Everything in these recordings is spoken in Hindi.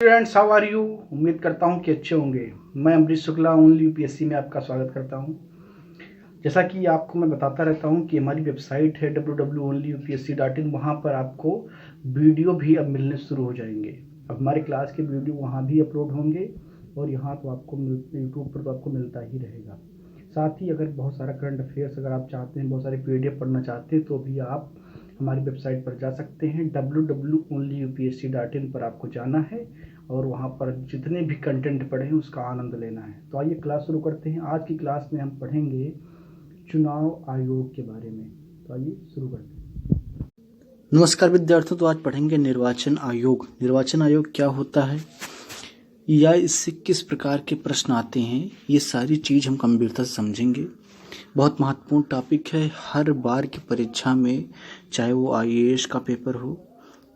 Students, how are you. उम्मीद करता हूँ कि अच्छे होंगे। मैं अमरीश शुक्ला ओनली यूपीएससी में आपका स्वागत करता हूँ। जैसा कि आपको मैं बताता रहता हूँ कि हमारी वेबसाइट है www.onlyupsc.in। वहाँ पर आपको वीडियो भी अब मिलने शुरू हो जाएंगे। अब हमारे क्लास के वीडियो वहाँ भी अपलोड होंगे और यहाँ तो आपको यूट्यूब पर तो आपको मिलता ही रहेगा। साथ ही अगर बहुत सारा करंट अफेयर्स अगर आप चाहते हैं, बहुत सारे पीडीएफ पढ़ना चाहते हैं, तो भी आप हमारी वेबसाइट पर जा सकते हैं। www.onlyupsc.in पर आपको जाना है और वहाँ पर जितने भी कंटेंट पढ़े हैं उसका आनंद लेना है। तो आइए क्लास शुरू करते हैं। आज की क्लास में हम पढ़ेंगे चुनाव आयोग के बारे में। तो आइए शुरू करते हैं। नमस्कार विद्यार्थियों, तो आज पढ़ेंगे निर्वाचन आयोग। निर्वाचन आयोग क्या होता है या इससे किस प्रकार के प्रश्न आते हैं, ये सारी चीज हम गंभीरता से समझेंगे। बहुत महत्वपूर्ण टॉपिक है। हर बार की परीक्षा में, चाहे वो आईएएस का पेपर हो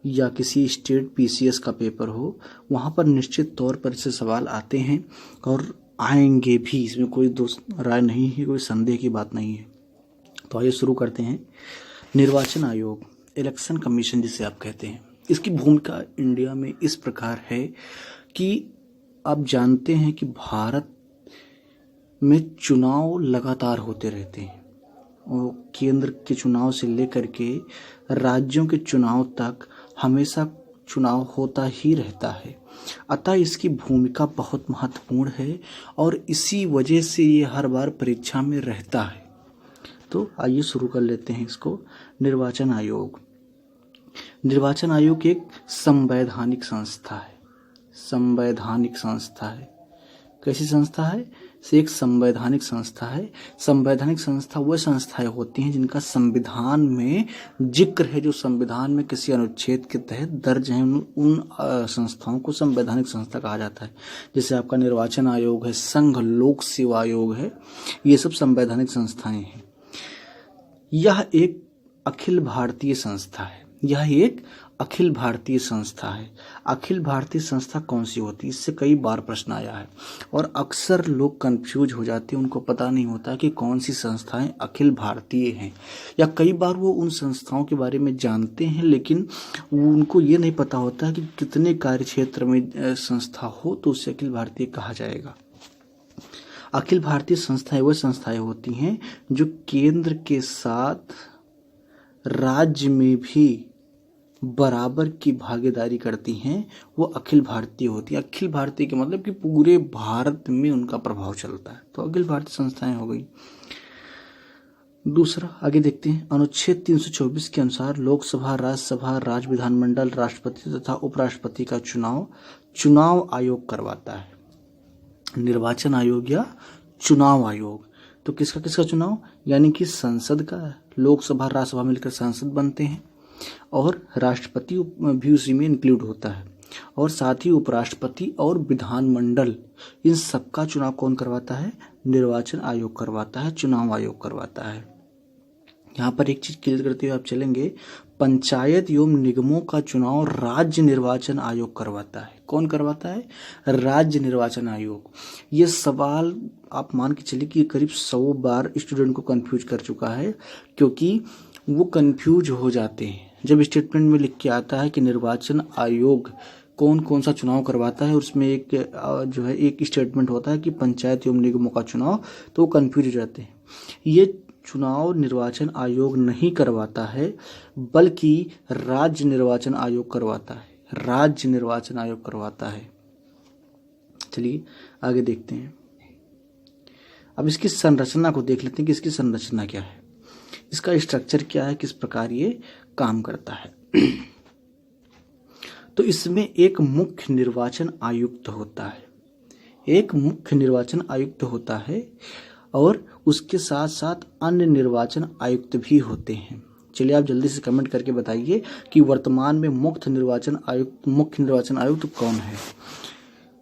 या किसी स्टेट पीसीएस का पेपर हो, वहाँ पर निश्चित तौर पर इससे सवाल आते हैं और आएंगे भी। इसमें कोई दो राय नहीं है, कोई संदेह की बात नहीं है। तो आइए शुरू करते हैं। निर्वाचन आयोग, इलेक्शन कमीशन जिसे आप कहते हैं, इसकी भूमिका इंडिया में इस प्रकार है कि आप जानते हैं कि भारत में चुनाव लगातार होते रहते हैं और केंद्र के चुनाव से लेकर के राज्यों के चुनाव तक हमेशा चुनाव होता ही रहता है। अतः इसकी भूमिका बहुत महत्वपूर्ण है और इसी वजह से ये हर बार परीक्षा में रहता है। तो आइए शुरू कर लेते हैं इसको। निर्वाचन आयोग, निर्वाचन आयोग एक संवैधानिक संस्था है। संवैधानिक संस्था है। कैसी संस्था है? एक संवैधानिक संस्था है। संवैधानिक संस्था वह संस्थाएं होती हैं जिनका संविधान में जिक्र है, जो संविधान में किसी अनुच्छेद के तहत दर्ज है। उन संस्थाओं को संवैधानिक संस्था कहा जाता है। जैसे आपका निर्वाचन आयोग है, संघ लोक सेवा आयोग है, ये सब संवैधानिक संस्थाएं हैं। यह एक अखिल भारतीय संस्था है। यह एक अखिल भारतीय संस्था है। अखिल भारतीय संस्था कौन सी होती है, इससे कई बार प्रश्न आया है और अक्सर लोग कंफ्यूज हो जाते हैं। उनको पता नहीं होता कि कौन सी संस्थाएं अखिल भारतीय हैं, या कई बार वो उन संस्थाओं के बारे में जानते हैं लेकिन उनको ये नहीं पता होता कि कितने कार्य क्षेत्र में संस्था हो तो उसे अखिल भारतीय कहा जाएगा। अखिल भारतीय संस्थाएं वह संस्थाएं होती हैं जो केंद्र के साथ राज्य में भी बराबर की भागीदारी करती हैं, वो अखिल भारतीय होती है। अखिल भारतीय के मतलब कि पूरे भारत में उनका प्रभाव चलता है। तो अखिल भारतीय संस्थाएं हो गई। दूसरा आगे देखते हैं। अनुच्छेद 324 के अनुसार लोकसभा, राज्यसभा, राज्य विधानमंडल, राष्ट्रपति तथा उपराष्ट्रपति का चुनाव आयोग करवाता है। निर्वाचन आयोग या चुनाव आयोग। तो किसका किसका चुनाव, यानी कि संसद का। लोकसभा राज्यसभा मिलकर संसद बनते हैं और राष्ट्रपति भी उसी में इंक्लूड होता है, और साथ ही उपराष्ट्रपति और विधानमंडल, इन सबका चुनाव कौन करवाता है? निर्वाचन आयोग करवाता है, चुनाव आयोग करवाता है। यहाँ पर एक चीज क्लियर करते हुए आप चलेंगे। पंचायत एवं निगमों का चुनाव राज्य निर्वाचन आयोग करवाता है। कौन करवाता है? राज्य निर्वाचन आयोग। ये सवाल आप मान के चलिए कि करीब 100 बार स्टूडेंट को कंफ्यूज कर चुका है, क्योंकि वो कंफ्यूज हो जाते हैं जब स्टेटमेंट में लिख के आता है कि निर्वाचन आयोग कौन कौन सा चुनाव करवाता है। उसमें एक स्टेटमेंट होता है कि पंचायत एवं निगमों का चुनाव, तो वो कंफ्यूज हो जाते हैं। ये चुनाव निर्वाचन आयोग नहीं करवाता है, बल्कि राज्य निर्वाचन आयोग करवाता है। राज्य निर्वाचन आयोग करवाता है। चलिए आगे देखते हैं। अब इसकी संरचना को देख लेते हैं कि इसकी संरचना क्या है, इसका स्ट्रक्चर क्या है, किस प्रकार ये काम करता है। तो इसमें एक मुख्य निर्वाचन आयुक्त होता है। एक मुख्य निर्वाचन आयुक्त होता है और उसके साथ साथ अन्य निर्वाचन आयुक्त भी होते हैं। चलिए आप जल्दी से कमेंट करके बताइए कि वर्तमान में मुख्य निर्वाचन आयुक्त कौन है।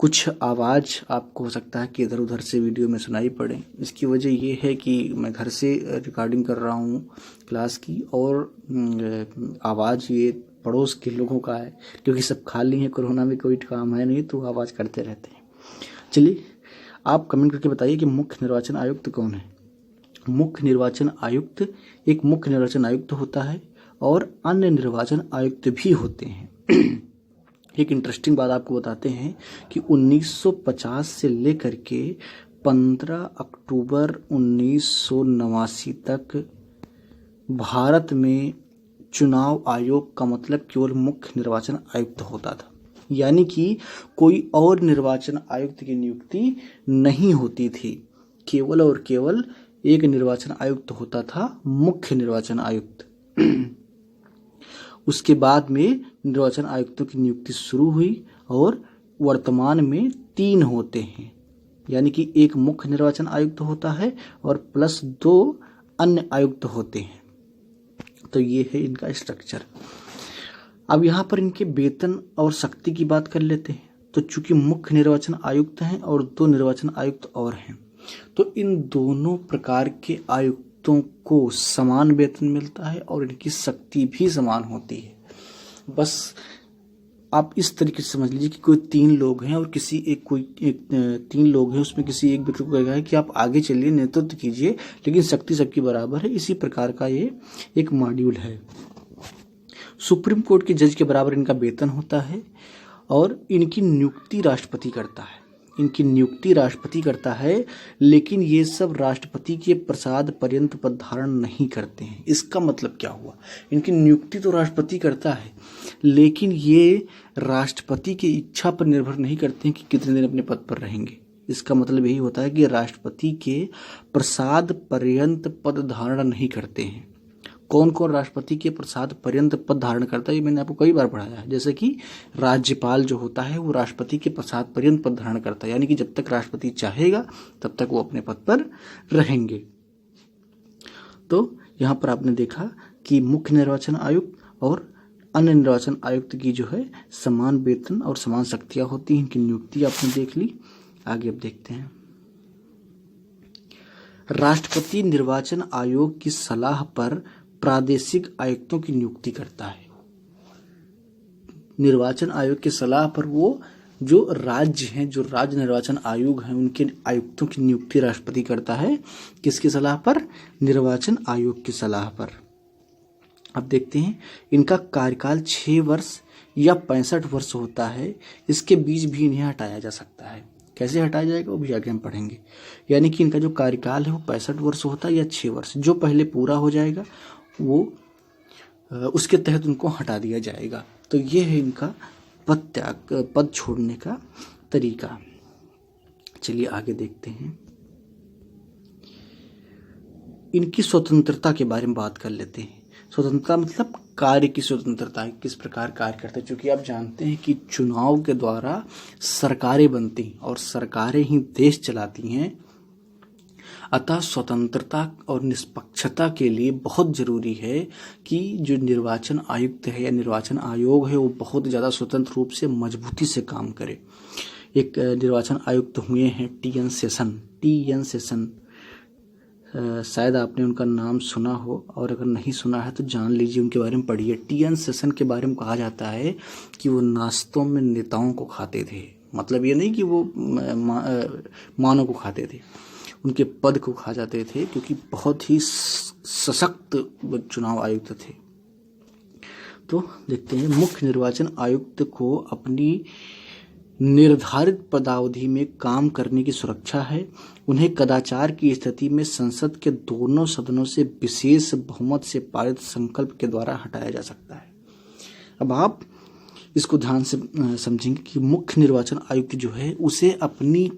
कुछ आवाज़ आपको हो सकता है कि इधर उधर से वीडियो में सुनाई पड़े। इसकी वजह ये है कि मैं घर से रिकॉर्डिंग कर रहा हूँ क्लास की, और आवाज़ ये पड़ोस के लोगों का है, क्योंकि सब खाली हैं, कोरोना में कोई काम है नहीं, तो आवाज़ करते रहते हैं। चलिए आप कमेंट करके बताइए कि मुख्य निर्वाचन आयुक्त कौन है। मुख्य निर्वाचन आयुक्त, एक मुख्य निर्वाचन आयुक्त होता है और अन्य निर्वाचन आयुक्त भी होते हैं। एक इंटरेस्टिंग बात आपको बताते हैं कि 1950 से लेकर के 15 अक्टूबर 1989 तक भारत में चुनाव आयोग का मतलब केवल मुख्य निर्वाचन आयुक्त होता था, यानी कि कोई और निर्वाचन आयुक्त की नियुक्ति नहीं होती थी। केवल और केवल एक निर्वाचन आयुक्त होता था, मुख्य निर्वाचन आयुक्त। उसके बाद में निर्वाचन आयुक्तों की नियुक्ति शुरू हुई और वर्तमान में 3 होते हैं, यानी कि एक मुख्य निर्वाचन आयुक्त होता है और प्लस 2 अन्य आयुक्त होते हैं। तो ये है इनका स्ट्रक्चर। अब यहाँ पर इनके वेतन और शक्ति की बात कर लेते हैं। तो चूंकि मुख्य निर्वाचन आयुक्त हैं और 2 निर्वाचन आयुक्त और हैं, तो इन दोनों प्रकार के आयुक्तों को समान वेतन मिलता है और इनकी शक्ति भी समान होती है। बस आप इस तरीके से समझ लीजिए कि कोई 3 लोग हैं और किसी एक 3 लोग हैं, उसमें किसी एक व्यक्ति को कहेगा है कि आप आगे चलिए, नेतृत्व कीजिए, लेकिन शक्ति सबकी बराबर है। इसी प्रकार का ये एक मॉड्यूल है। सुप्रीम कोर्ट के जज के बराबर इनका वेतन होता है और इनकी नियुक्ति राष्ट्रपति करता है, लेकिन ये सब राष्ट्रपति के प्रसाद पर्यंत पद धारण नहीं करते हैं। इसका मतलब क्या हुआ? इनकी नियुक्ति तो राष्ट्रपति करता है, लेकिन ये राष्ट्रपति की इच्छा पर निर्भर नहीं करते हैं कि कितने दिन अपने पद पर रहेंगे। इसका मतलब यही होता है कि राष्ट्रपति के प्रसाद पर्यंत पद धारण नहीं करते हैं। कौन कौन राष्ट्रपति के प्रसाद पर्यंत पद धारण करता है, ये मैंने आपको कई बार पढ़ाया है। जैसे कि राज्यपाल जो होता है वो राष्ट्रपति के प्रसाद पर्यंत पद धारण करता है, यानी कि जब तक राष्ट्रपति चाहेगा तब तक वो अपने पद पर रहेंगे। तो यहाँ पर आपने देखा कि मुख्य निर्वाचन आयुक्त और अन्य निर्वाचन आयुक्त की जो है समान वेतन और समान शक्तियां होती हैं। इनकी नियुक्ति आपने देख ली। आगे अब देखते हैं। राष्ट्रपति निर्वाचन आयोग की सलाह पर प्रादेशिक आयुक्तों की नियुक्ति करता है। निर्वाचन आयोग की सलाह पर वो जो राज्य हैं, जो राज्य निर्वाचन आयोग हैं, उनके आयुक्तों की नियुक्ति राष्ट्रपति करता है। किसकी सलाह पर? निर्वाचन आयोग की सलाह पर। अब देखते हैं, इनका कार्यकाल 6 वर्ष या 65 वर्ष होता है। इसके बीच भी इन्हें हटाया जा सकता है। कैसे हटाया जाएगा वो भी आगे हम पढ़ेंगे। यानी कि इनका जो कार्यकाल है वो 65 वर्ष होता है या 6 वर्ष, जो पहले पूरा हो जाएगा वो उसके तहत उनको हटा दिया जाएगा। तो ये है इनका पद छोड़ने का तरीका। चलिए आगे देखते हैं। इनकी स्वतंत्रता के बारे में बात कर लेते हैं। स्वतंत्रता मतलब कार्य की स्वतंत्रता है, किस प्रकार कार्य करते हैं। क्योंकि आप जानते हैं कि चुनाव के द्वारा सरकारें बनती हैं और सरकारें ही देश चलाती हैं। अतः स्वतंत्रता और निष्पक्षता के लिए बहुत जरूरी है कि जो निर्वाचन आयुक्त है या निर्वाचन आयोग है वो बहुत ज़्यादा स्वतंत्र रूप से मजबूती से काम करे। एक निर्वाचन आयुक्त हुए हैं टी.एन. सेशन। शायद आपने उनका नाम सुना हो, और अगर नहीं सुना है तो जान लीजिए, उनके बारे में पढ़िए। टी.एन. सेशन के बारे में कहा जाता है कि वो नाश्तों में नेताओं को खाते थे। मतलब ये नहीं कि वो मानव को खाते थे, उनके पद को खा जाते थे, क्योंकि बहुत ही सशक्त चुनाव आयुक्त थे। तो देखते हैं, मुख्य निर्वाचन आयुक्त को अपनी निर्धारित पदावधि में काम करने की सुरक्षा है। उन्हें कदाचार की स्थिति में संसद के दोनों सदनों से विशेष बहुमत से पारित संकल्प के द्वारा हटाया जा सकता है। अब आप इसको ध्यान से समझेंगे कि मुख्य निर्वाचन आयुक्त जो है उसे अपनी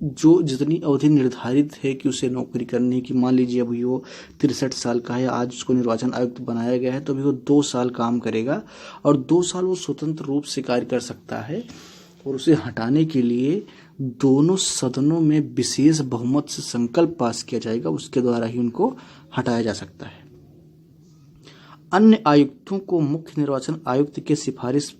जो जितनी अवधि निर्धारित है कि उसे नौकरी करने की, मान लीजिए अभी वो 63 साल का है, आज उसको निर्वाचन आयुक्त बनाया गया है, तो अभी वो 2 साल काम करेगा और 2 साल वो स्वतंत्र रूप से कार्य कर सकता है। और उसे हटाने के लिए दोनों सदनों में विशेष बहुमत से संकल्प पास किया जाएगा, उसके द्वारा ही उनको हटाया जा सकता है। अन्य आयुक्तों को मुख्य निर्वाचन आयुक्त के सिफारिश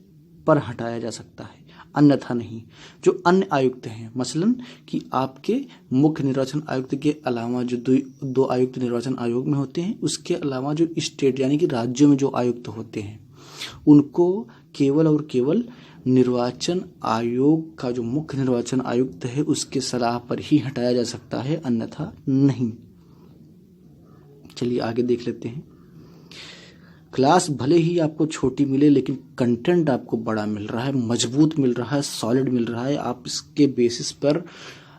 पर हटाया जा सकता है, अन्यथा नहीं। जो अन्य आयुक्त हैं, मसलन कि आपके मुख्य निर्वाचन आयुक्त के अलावा जो 2 आयुक्त निर्वाचन आयोग में होते हैं, उसके अलावा जो स्टेट यानी कि राज्यों में जो आयुक्त होते हैं, उनको केवल और केवल निर्वाचन आयोग का जो मुख्य निर्वाचन आयुक्त है उसके सलाह पर ही हटाया जा सकता है, अन्यथा नहीं। चलिए आगे देख लेते हैं। क्लास भले ही आपको छोटी मिले लेकिन कंटेंट आपको बड़ा मिल रहा है, मजबूत मिल रहा है, सॉलिड मिल रहा है। आप इसके बेसिस पर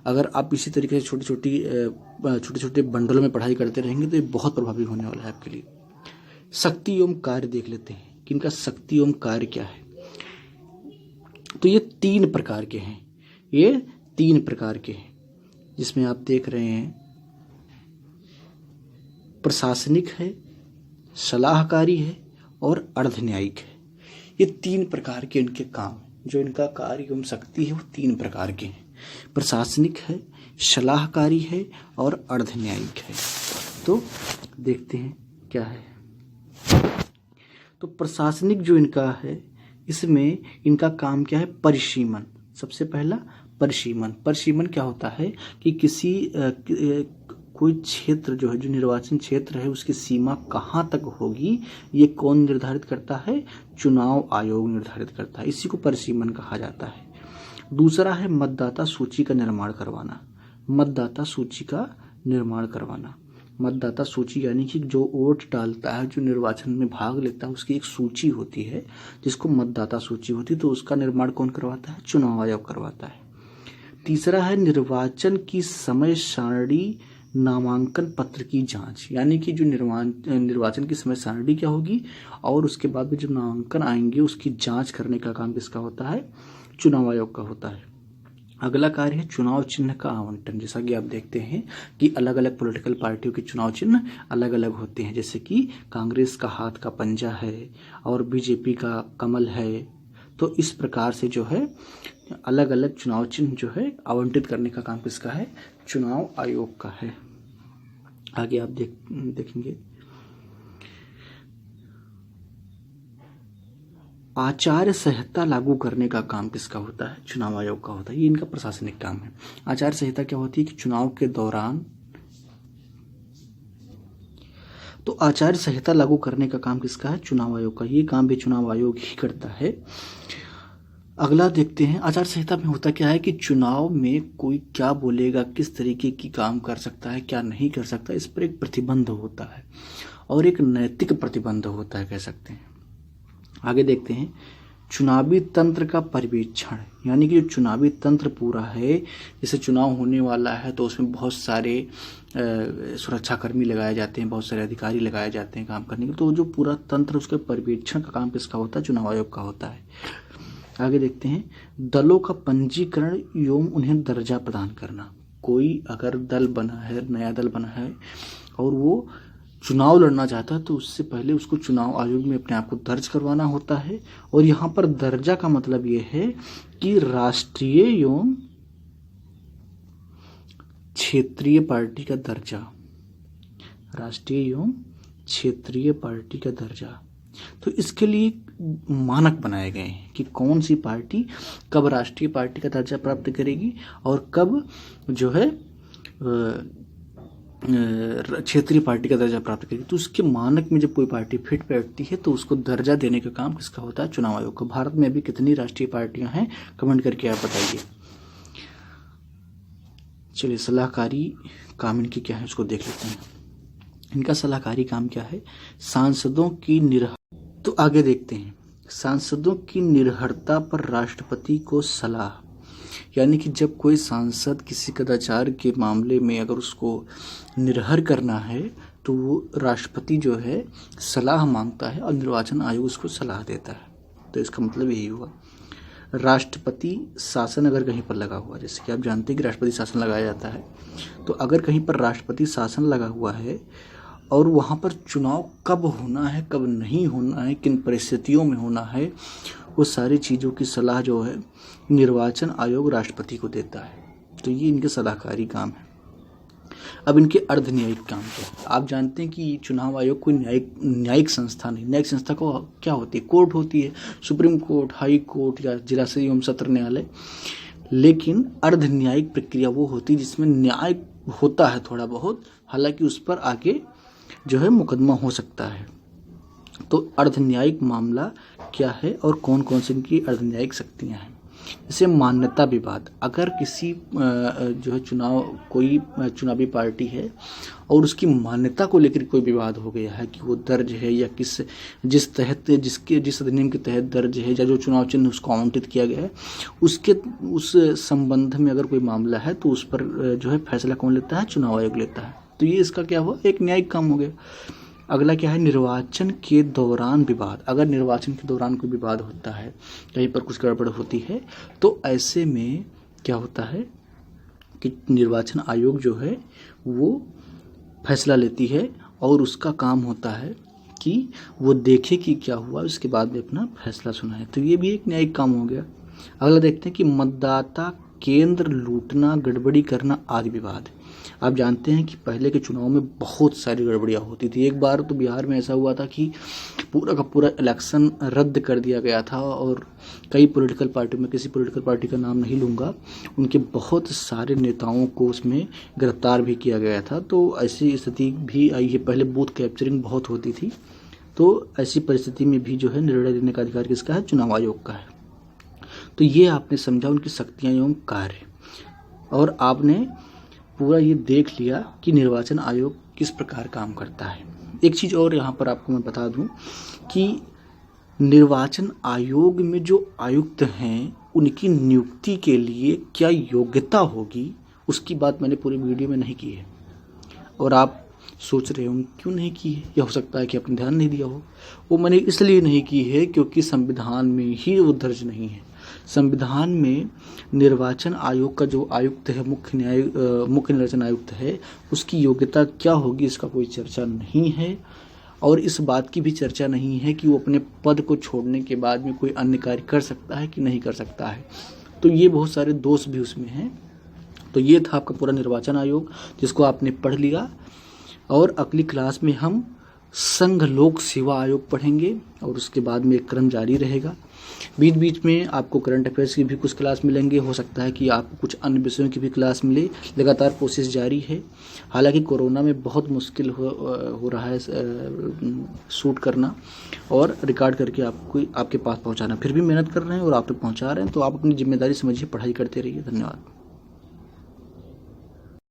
अगर आप इसी तरीके से छोटे छोटे बंडलों में पढ़ाई करते रहेंगे तो ये बहुत प्रभावी होने वाला है आपके लिए। शक्ति एवं कार्य देख लेते हैं कि इनका शक्ति एवं कार्य क्या है। तो ये 3 प्रकार के हैं, ये 3 प्रकार के हैं, जिसमें आप देख रहे हैं प्रशासनिक है, सलाहकारी है और अर्धन्यायिक है। ये 3 प्रकार के इनके काम, जो इनका कार्य एवं शक्ति है वो 3 प्रकार के हैं, प्रशासनिक है, सलाहकारी है और अर्धन्यायिक है। तो देखते हैं क्या है। तो प्रशासनिक जो इनका है, इसमें इनका काम क्या है, परिसीमन। सबसे पहला परिसीमन क्या होता है कि किसी कोई क्षेत्र जो है, जो निर्वाचन क्षेत्र है, उसकी सीमा कहाँ तक होगी, ये कौन निर्धारित करता है, चुनाव आयोग निर्धारित करता है। इसी को परिसीमन कहा जाता है। दूसरा है मतदाता सूची का निर्माण करवाना। मतदाता सूची का निर्माण करवाना, मतदाता सूची यानी कि जो वोट डालता है, जो निर्वाचन में भाग लेता है, उसकी एक सूची होती है जिसको मतदाता सूची होती है। तो उसका निर्माण कौन करवाता है, चुनाव आयोग करवाता है। तीसरा है निर्वाचन की समय सारणी नामांकन पत्र की जांच, यानी कि जो निर्वाचन की समय सारणी क्या होगी और उसके बाद में जो नामांकन आएंगे उसकी जांच करने का काम किसका होता है, चुनाव आयोग का होता है। अगला कार्य है चुनाव चिन्ह का आवंटन। जैसा कि आप देखते हैं कि अलग अलग पॉलिटिकल पार्टियों के चुनाव चिन्ह अलग अलग होते हैं, जैसे कि कांग्रेस का हाथ का पंजा है और बीजेपी का कमल है। तो इस प्रकार से जो है अलग अलग चुनाव चिन्ह जो है आवंटित करने का काम किसका है, चुनाव आयोग का है। आगे आप देखेंगे आचार संहिता लागू करने का काम किसका होता है, चुनाव आयोग का होता है। ये इनका प्रशासनिक काम है। आचार संहिता क्या होती है कि चुनाव के दौरान, तो आचार संहिता लागू करने का काम किसका है, चुनाव आयोग का। ये काम भी चुनाव आयोग ही करता है। अगला देखते हैं आचार संहिता में होता क्या है कि चुनाव में कोई क्या बोलेगा, किस तरीके की काम कर सकता है, क्या नहीं कर सकता, इस पर एक प्रतिबंध होता है और एक नैतिक प्रतिबंध होता है, कह सकते हैं। आगे देखते हैं चुनावी तंत्र का पर्यवेक्षण, यानी कि जो चुनावी तंत्र पूरा है, जैसे चुनाव होने वाला है तो उसमें बहुत सारे सुरक्षाकर्मी लगाए जाते हैं, बहुत सारे अधिकारी लगाए जाते हैं काम करने के। तो जो पूरा तंत्र, उसके पर्यवेक्षण का काम किसका होता है, चुनाव आयोग का होता है। आगे देखते हैं दलों का पंजीकरण एवं उन्हें दर्जा प्रदान करना। कोई अगर दल बना है, नया दल बना है और वो चुनाव लड़ना चाहता है तो उससे पहले उसको चुनाव आयोग में अपने आप को दर्ज करवाना होता है। और यहाँ पर दर्जा का मतलब ये है कि राष्ट्रीय एवं क्षेत्रीय पार्टी का दर्जा, राष्ट्रीय एवं क्षेत्रीय पार्टी का दर्जा। तो इसके लिए मानक बनाए गए हैं कि कौन सी पार्टी कब राष्ट्रीय पार्टी का दर्जा प्राप्त करेगी और कब जो है क्षेत्रीय पार्टी का दर्जा प्राप्त करेगी। तो उसके मानक में जब कोई पार्टी फिट बैठती है तो उसको दर्जा देने का काम किसका होता है, चुनाव आयोग का। भारत में अभी कितनी राष्ट्रीय पार्टियां हैं, कमेंट करके आप बताइए। चलिए सलाहकारी काम इनकी क्या है उसको देख लेते हैं। इनका सलाहकारी काम क्या है, सांसदों की तो आगे देखते हैं सांसदों की निर्भरता पर राष्ट्रपति को सलाह, यानी कि जब कोई सांसद किसी कदाचार के मामले में अगर उसको निर्भर करना है तो वो राष्ट्रपति जो है सलाह मांगता है और निर्वाचन आयोग उसको सलाह देता है। तो इसका मतलब यही हुआ राष्ट्रपति शासन अगर कहीं पर लगा हुआ, जैसे कि आप जानते हैं कि राष्ट्रपति शासन लगाया जाता है, तो अगर कहीं पर राष्ट्रपति शासन लगा हुआ है और वहाँ पर चुनाव कब होना है, कब नहीं होना है, किन परिस्थितियों में होना है, वो सारी चीज़ों की सलाह जो है निर्वाचन आयोग राष्ट्रपति को देता है। तो ये इनके सलाहकारी काम है। अब इनके अर्धन्यायिक काम क्या है। आप जानते हैं कि चुनाव आयोग कोई न्यायिक संस्था नहीं। न्यायिक संस्था को क्या होती है, कोर्ट होती है, सुप्रीम कोर्ट, हाई कोर्ट या जिला स्तरीय एवं सत्र न्यायालय। लेकिन अर्धन्यायिक प्रक्रिया वो होती है जिसमें न्याय होता है थोड़ा बहुत, हालांकि उस पर आगे जो है मुकदमा हो सकता है। तो अर्धन्यायिक मामला क्या है और कौन कौन सी इनकी अर्धन्यायिक शक्तियाँ हैं। जैसे मान्यता विवाद, अगर किसी जो है कोई चुनावी पार्टी है और उसकी मान्यता को लेकर कोई विवाद हो गया है कि वो दर्ज है या जिस अधिनियम के तहत दर्ज है या जो चुनाव चिन्ह उसको आवंटित किया गया है, उस संबंध में अगर कोई मामला है तो उस पर जो है फैसला कौन लेता है? चुनाव आयोग लेता है। तो ये इसका क्या हुआ? एक न्यायिक काम हो गया। अगला क्या है? निर्वाचन के दौरान विवाद। अगर निर्वाचन के दौरान कोई विवाद होता है, कहीं पर कुछ गड़बड़ होती है, तो ऐसे में क्या होता है कि निर्वाचन आयोग जो है वो फैसला लेती है और उसका काम होता है कि वो देखे कि क्या हुआ, उसके बाद में अपना फैसला सुनाए। तो ये भी एक न्यायिक काम हो गया। अगला देखते हैं कि मतदाता केंद्र लूटना, गड़बड़ी करना आदि विवाद। आप जानते हैं कि पहले के चुनाव में बहुत सारी गड़बड़ियाँ होती थी। एक बार तो बिहार में ऐसा हुआ था कि पूरा का पूरा इलेक्शन रद्द कर दिया गया था और कई पॉलिटिकल पार्टी, में किसी पॉलिटिकल पार्टी का नाम नहीं लूँगा, उनके बहुत सारे नेताओं को उसमें गिरफ्तार भी किया गया था। तो ऐसी स्थिति भी आई है। पहले बूथ कैप्चरिंग बहुत होती थी। तो ऐसी परिस्थिति में भी जो है निर्णय लेने का अधिकार किसका है? चुनाव आयोग का है। तो ये आपने समझा उनकी शक्तियाँ एवं कार्य, और आपने पूरा ये देख लिया कि निर्वाचन आयोग किस प्रकार काम करता है। एक चीज़ और यहाँ पर आपको मैं बता दूं कि निर्वाचन आयोग में जो आयुक्त हैं उनकी नियुक्ति के लिए क्या योग्यता होगी, उसकी बात मैंने पूरी वीडियो में नहीं की है। और आप सोच रहे होंगे क्यों नहीं की है, या हो सकता है कि आपने ध्यान नहीं दिया हो। वो मैंने इसलिए नहीं की है क्योंकि संविधान में ही वो दर्ज नहीं है। संविधान में निर्वाचन आयोग का जो आयुक्त है, मुख्य निर्वाचन आयुक्त है, उसकी योग्यता क्या होगी इसका कोई चर्चा नहीं है। और इस बात की भी चर्चा नहीं है कि वो अपने पद को छोड़ने के बाद में कोई अन्य कार्य कर सकता है कि नहीं कर सकता है। तो ये बहुत सारे दोष भी उसमें हैं। तो ये था आपका पूरा निर्वाचन आयोग, जिसको आपने पढ़ लिया। और अगली क्लास में हम संघ लोक सेवा आयोग पढ़ेंगे और उसके बाद में एक क्रम जारी रहेगा। बीच बीच में आपको करंट अफेयर्स की भी कुछ क्लास मिलेंगे। हो सकता है कि आपको कुछ अन्य विषयों की भी क्लास मिले। लगातार कोशिश जारी है। हालांकि कोरोना में बहुत मुश्किल हो रहा है शूट करना और रिकॉर्ड करके आपके पास पहुंचाना। फिर भी मेहनत कर रहे हैं और आप तक पहुंचा रहे हैं। तो आप अपनी जिम्मेदारी समझिए, पढ़ाई करते रहिए। धन्यवाद।